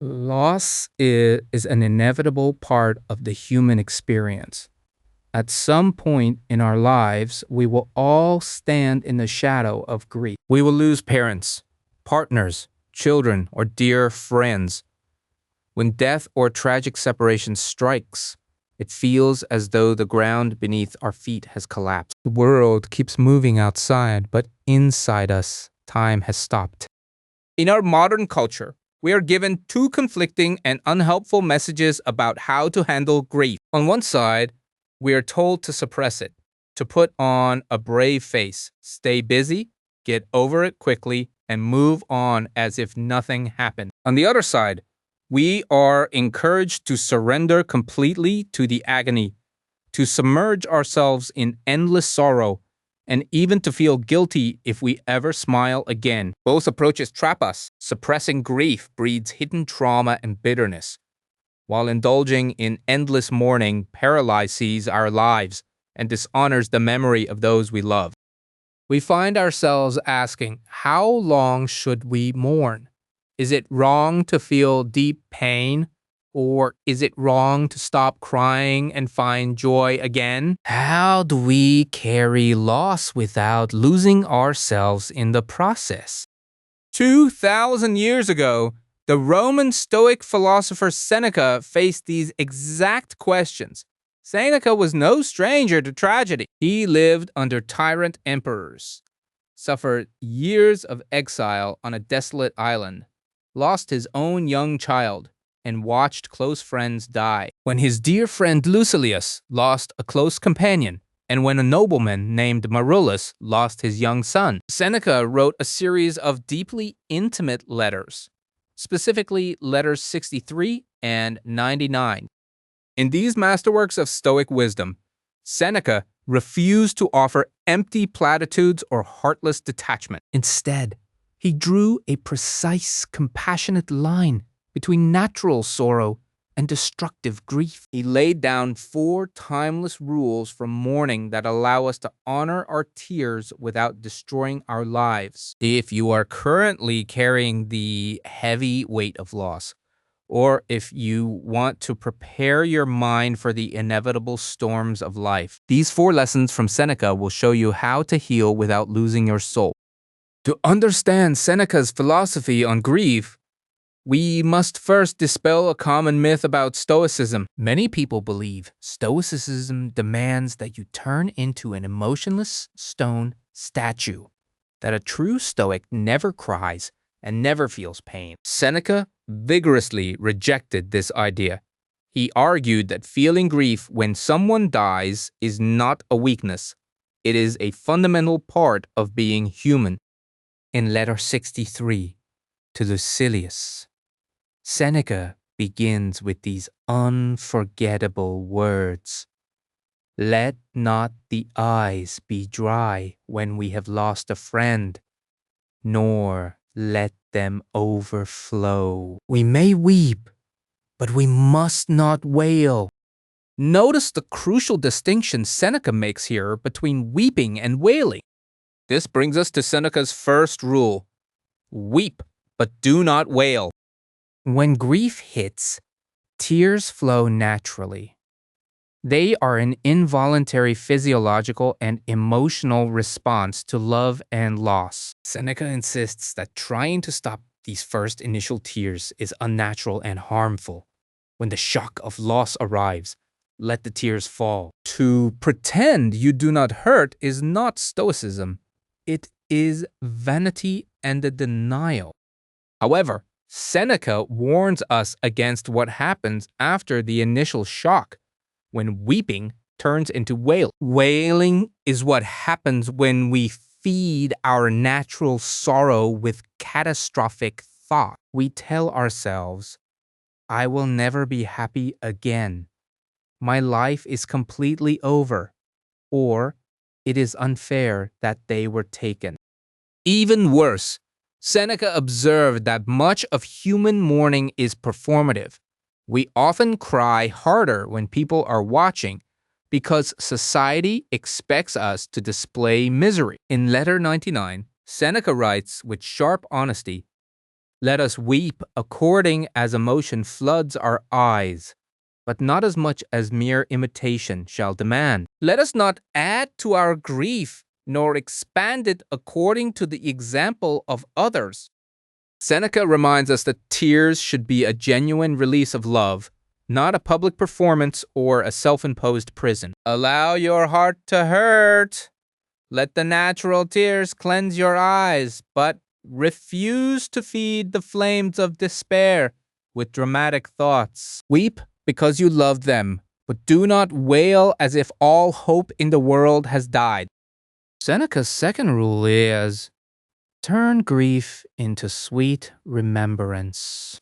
Loss is an inevitable part of the human experience. At some point in our lives, we will all stand in the shadow of grief. We will lose parents, partners, children, or dear friends. When death or tragic separation strikes, it feels as though the ground beneath our feet has collapsed. The world keeps moving outside, but inside us, time has stopped. In our modern culture, we are given two conflicting and unhelpful messages about how to handle grief. On one side, we are told to suppress it, to put on a brave face, stay busy, get over it quickly, and move on as if nothing happened. On the other side, we are encouraged to surrender completely to the agony, to submerge ourselves in endless sorrow, and even to feel guilty if we ever smile again. Both approaches trap us. Suppressing grief breeds hidden trauma and bitterness, while indulging in endless mourning paralyzes our lives and dishonors the memory of those we love. We find ourselves asking, how long should we mourn? Is it wrong to feel deep pain? Or is it wrong to stop crying and find joy again? How do we carry loss without losing ourselves in the process? 2,000 years ago, the Roman Stoic philosopher Seneca faced these exact questions. Seneca was no stranger to tragedy. He lived under tyrant emperors, suffered years of exile on a desolate island, lost his own young child, and watched close friends die. When his dear friend Lucilius lost a close companion, and when a nobleman named Marullus lost his young son, Seneca wrote a series of deeply intimate letters, specifically letters 63 and 99. In these masterworks of Stoic wisdom, Seneca refused to offer empty platitudes or heartless detachment. Instead, he drew a precise, compassionate line between natural sorrow and destructive grief. He laid down 4 timeless rules for mourning that allow us to honor our tears without destroying our lives. If you are currently carrying the heavy weight of loss, or if you want to prepare your mind for the inevitable storms of life, these 4 lessons from Seneca will show you how to heal without losing your soul. To understand Seneca's philosophy on grief, we must first dispel a common myth about Stoicism. Many people believe Stoicism demands that you turn into an emotionless stone statue, that a true Stoic never cries and never feels pain. Seneca vigorously rejected this idea. He argued that feeling grief when someone dies is not a weakness. It is a fundamental part of being human. In letter 63 to Lucilius, Seneca begins with these unforgettable words. Let not the eyes be dry when we have lost a friend, nor let them overflow. We may weep, but we must not wail. Notice the crucial distinction Seneca makes here between weeping and wailing. This brings us to Seneca's first rule. Weep, but do not wail. When grief hits, tears flow naturally. They are an involuntary physiological and emotional response to love and loss. Seneca insists that trying to stop these first initial tears is unnatural and harmful. When the shock of loss arrives, let the tears fall. To pretend you do not hurt is not Stoicism. It is vanity and a denial. However, Seneca warns us against what happens after the initial shock, when weeping turns into wailing. Wailing is what happens when we feed our natural sorrow with catastrophic thought. We tell ourselves, I will never be happy again. My life is completely over. Or, it is unfair that they were taken. Even worse, Seneca observed that much of human mourning is performative. We often cry harder when people are watching because society expects us to display misery. In letter 99, Seneca writes with sharp honesty, Let us weep according as emotion floods our eyes, but not as much as mere imitation shall demand. Let us not add to our grief, nor expand it according to the example of others. Seneca reminds us that tears should be a genuine release of love, not a public performance or a self-imposed prison. Allow your heart to hurt. Let the natural tears cleanse your eyes, but refuse to feed the flames of despair with dramatic thoughts. Weep because you love them, but do not wail as if all hope in the world has died. Seneca's second rule is, turn grief into sweet remembrance.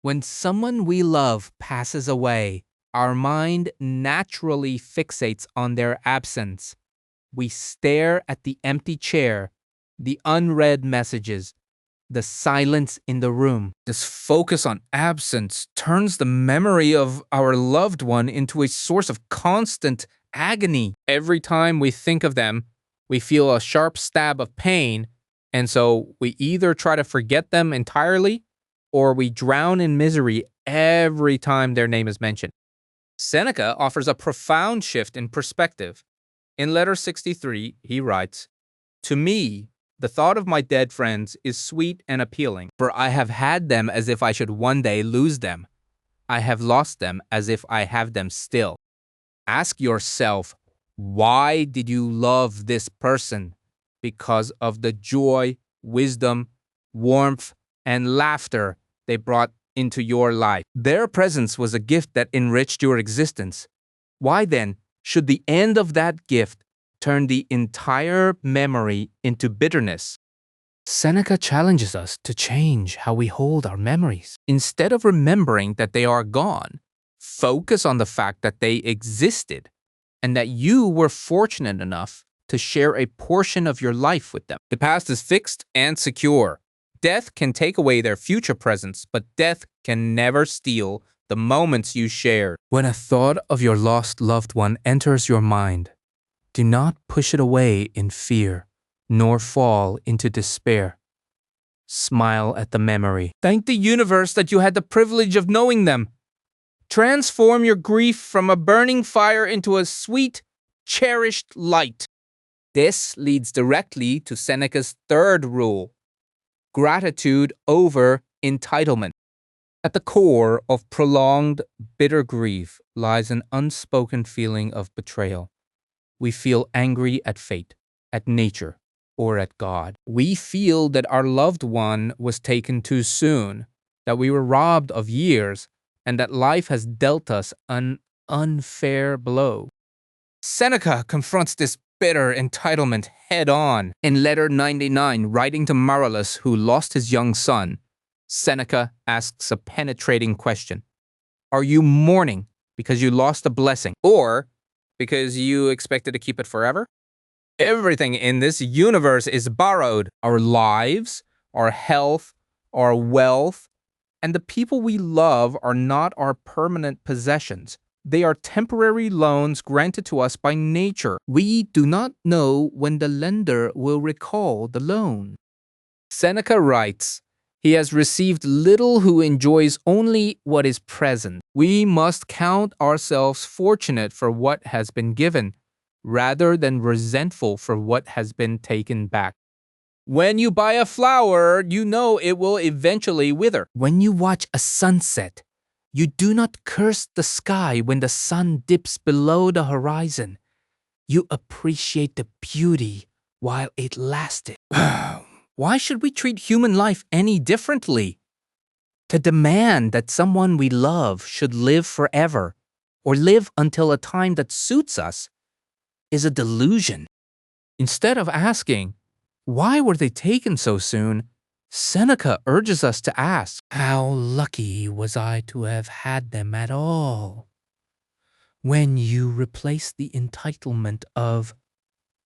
When someone we love passes away, our mind naturally fixates on their absence. We stare at the empty chair, the unread messages, the silence in the room. This focus on absence turns the memory of our loved one into a source of constant agony. Every time we think of them, we feel a sharp stab of pain, and so we either try to forget them entirely or we drown in misery every time their name is mentioned. Seneca offers a profound shift in perspective. In letter 63, he writes, "To me, the thought of my dead friends is sweet and appealing, for I have had them as if I should one day lose them. I have lost them as if I have them still." Ask yourself, why did you love this person? Because of the joy, wisdom, warmth, and laughter they brought into your life. Their presence was a gift that enriched your existence. Why then should the end of that gift turn the entire memory into bitterness? Seneca challenges us to change how we hold our memories. Instead of remembering that they are gone, focus on the fact that they existed and that you were fortunate enough to share a portion of your life with them. The past is fixed and secure. Death can take away their future presence, but death can never steal the moments you shared. When a thought of your lost loved one enters your mind, do not push it away in fear, nor fall into despair. Smile at the memory. Thank the universe that you had the privilege of knowing them. Transform your grief from a burning fire into a sweet, cherished light. This leads directly to Seneca's third rule: gratitude over entitlement. At the core of prolonged, bitter grief lies an unspoken feeling of betrayal. We feel angry at fate, at nature, or at God. We feel that our loved one was taken too soon, that we were robbed of years, and that life has dealt us an unfair blow. Seneca confronts this bitter entitlement head-on. In letter 99, writing to Marullus, who lost his young son, Seneca asks a penetrating question. Are you mourning because you lost a blessing, or because you expected to keep it forever? Everything in this universe is borrowed. Our lives, our health, our wealth, and the people we love are not our permanent possessions. They are temporary loans granted to us by nature. We do not know when the lender will recall the loan. Seneca writes, "He has received little who enjoys only what is present." We must count ourselves fortunate for what has been given, rather than resentful for what has been taken back. When you buy a flower, you know it will eventually wither. When you watch a sunset, you do not curse the sky when the sun dips below the horizon. You appreciate the beauty while it lasted. Why should we treat human life any differently? To demand that someone we love should live forever, or live until a time that suits us, is a delusion. Instead of asking, why were they taken so soon? Seneca urges us to ask, how lucky was I to have had them at all? When you replace the entitlement of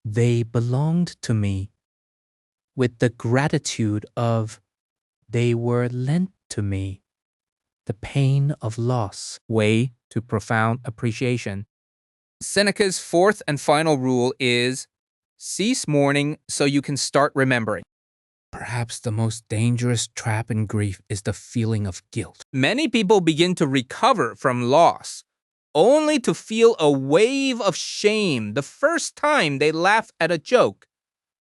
"they belonged to me" with the gratitude of "they were lent to me," the pain of loss way to profound appreciation. Seneca's fourth and final rule is cease mourning so you can start remembering. Perhaps the most dangerous trap in grief is the feeling of guilt. Many people begin to recover from loss, only to feel a wave of shame the first time they laugh at a joke,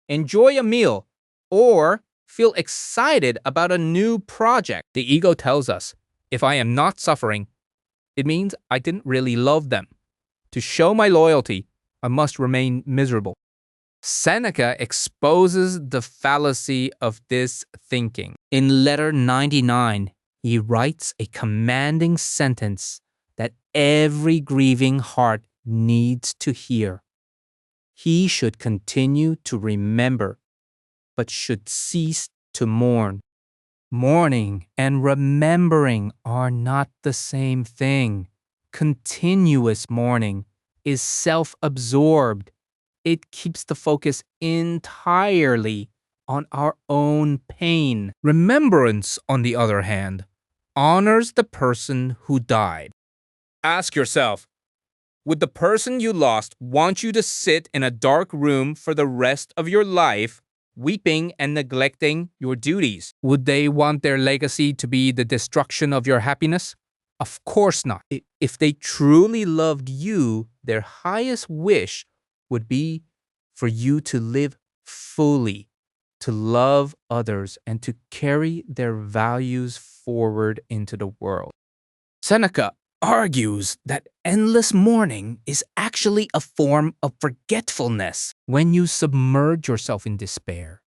enjoy a meal, or feel excited about a new project. The ego tells us, if I am not suffering, it means I didn't really love them. To show my loyalty, I must remain miserable. Seneca exposes the fallacy of this thinking. In letter 99, he writes a commanding sentence that every grieving heart needs to hear. He should continue to remember, but should cease to mourn. Mourning and remembering are not the same thing. Continuous mourning is self-absorbed. It keeps the focus entirely on our own pain. Remembrance, on the other hand, honors the person who died. Ask yourself, would the person you lost want you to sit in a dark room for the rest of your life, weeping and neglecting your duties? Would they want their legacy to be the destruction of your happiness? Of course not. If they truly loved you, their highest wish would be for you to live fully, to love others, and to carry their values forward into the world. Seneca argues that endless mourning is actually a form of forgetfulness. When you submerge yourself in despair,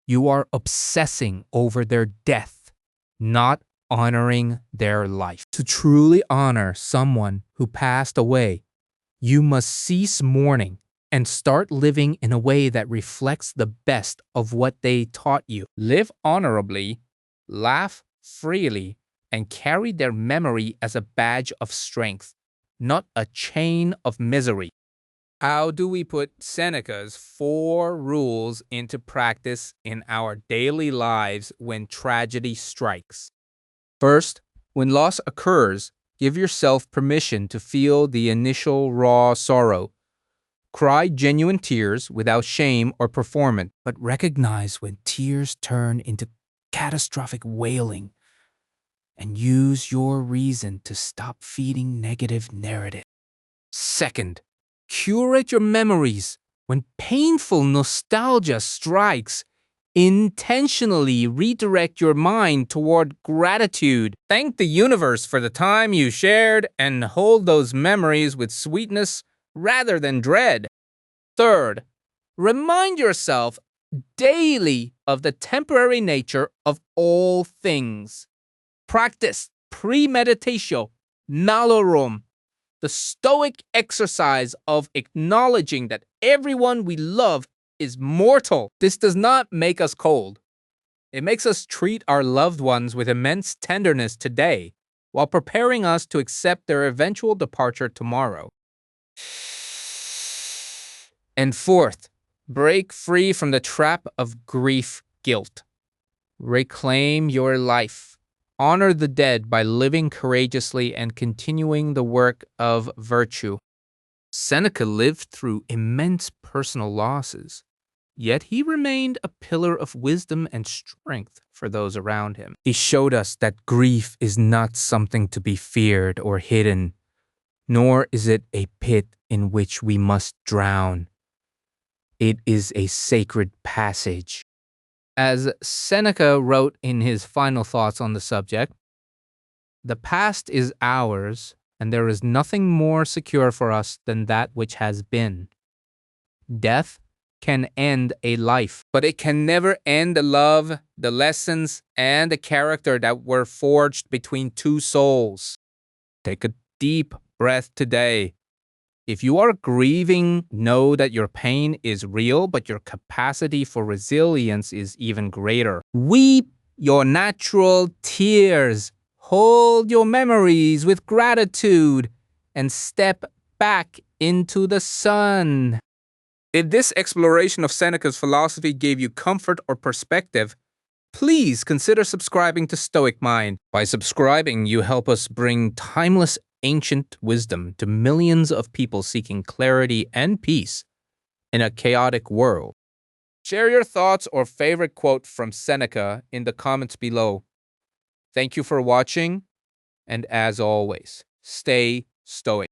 you are obsessing over their death, not honoring their life. To truly honor someone who passed away, you must cease mourning and start living in a way that reflects the best of what they taught you. Live honorably, laugh freely, and carry their memory as a badge of strength, not a chain of misery. How do we put Seneca's 4 rules into practice in our daily lives when tragedy strikes? First, when loss occurs, give yourself permission to feel the initial raw sorrow. Cry genuine tears without shame or performance, but recognize when tears turn into catastrophic wailing, and use your reason to stop feeding negative narrative. Second, curate your memories. When painful nostalgia strikes, intentionally redirect your mind toward gratitude. Thank the universe for the time you shared and hold those memories with sweetness rather than dread. Third, remind yourself daily of the temporary nature of all things. Practice premeditatio malorum, the Stoic exercise of acknowledging that everyone we love is mortal. This does not make us cold. It makes us treat our loved ones with immense tenderness today, while preparing us to accept their eventual departure tomorrow. And fourth, break free from the trap of grief guilt. Reclaim your life. Honor the dead by living courageously and continuing the work of virtue. Seneca lived through immense personal losses, yet he remained a pillar of wisdom and strength for those around him. He showed us that grief is not something to be feared or hidden, nor is it a pit in which we must drown. It is a sacred passage. As Seneca wrote in his final thoughts on the subject, the past is ours, and there is nothing more secure for us than that which has been. Death can end a life, but it can never end the love, the lessons, and the character that were forged between two souls. Take a deep breath today. If you are grieving, know that your pain is real, but your capacity for resilience is even greater. Weep your natural tears. Hold your memories with gratitude and step back into the sun. If this exploration of Seneca's philosophy gave you comfort or perspective, please consider subscribing to Stoic Mind. By subscribing, you help us bring timeless ancient wisdom to millions of people seeking clarity and peace in a chaotic world. Share your thoughts or favorite quote from Seneca in the comments below. Thank you for watching, and as always, stay stoic.